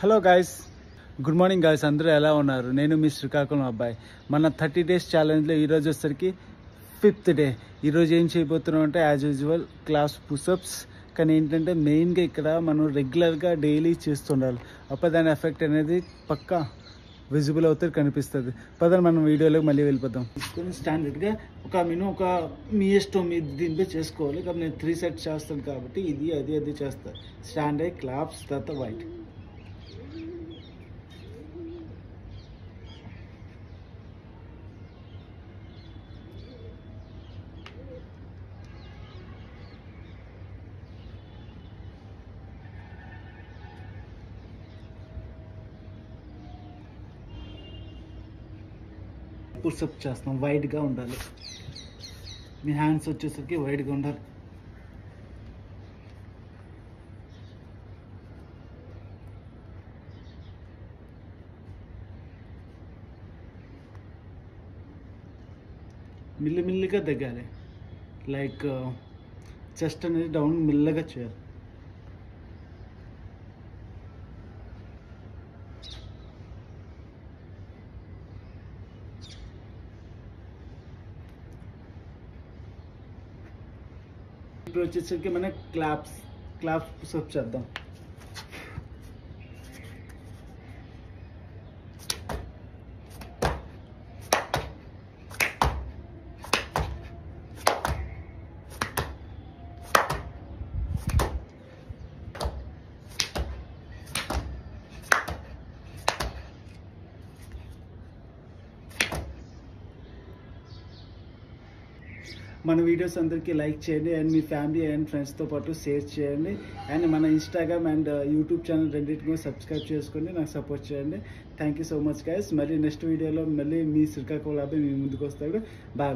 Hello guys, good morning guys. అందరూ ఎలా ఉన్నారు? నేను మీ శ్రీకాకుళం అబ్బాయి. మన 30 days ఛాలెంజ్లో ఈరోజు వచ్చేసరికి 5th డే. ఈరోజు ఏం చేయబోతున్నాం అంటే యాజ్ యూజువల్ క్లాస్ పుషప్స్. కానీ ఏంటంటే మెయిన్గా ఇక్కడ మనం రెగ్యులర్గా డైలీ చేస్తుండాలి. అప్పుడు దాని ఎఫెక్ట్ అనేది పక్కా విజిబుల్ అవుతుంది, కనిపిస్తుంది. పదని మనం వీడియోలోకి మళ్ళీ వెళ్ళిపోతాం. తీసుకొని స్టాండర్డ్గా మీ ఇష్టం, మీ దీనిపై చేసుకోవాలి. కాబట్టి నేను 3 sets చేస్తాను కాబట్టి ఇది అది చేస్తాను. స్టాండర్డ్, క్లాప్స్, తర్వాత వైట్. పుషప్ చేస్తాం. వైడ్గా ఉండాలి. మీ హ్యాండ్స్ వచ్చేసరికి వైడ్గా ఉండాలి. మిల్లిమిల్లిగా దగ్గాలి. లైక్ చెస్ట్ అనేది డౌన్ మెల్లగా చేయాలి. ఇప్పుడు వచ్చేసరికి మనం క్లాప్స్ పుషప్ చేద్దాం. మన వీడియోస్ అందరికీ లైక్ చేయండి అండ్ మీ ఫ్యామిలీ అండ్ ఫ్రెండ్స్తో పాటు షేర్ చేయండి. అండ్ మన ఇన్స్టాగ్రామ్ అండ్ యూట్యూబ్ ఛానల్ రెండింటిని సబ్స్క్రైబ్ చేసుకొని నాకు సపోర్ట్ చేయండి. Thank you so much guys. మళ్ళీ నెక్స్ట్ వీడియోలో మళ్ళీ మీ శ్రీకాకుళం అబ్బాయి మీ ముందుకు వస్తాడు. బాయ్.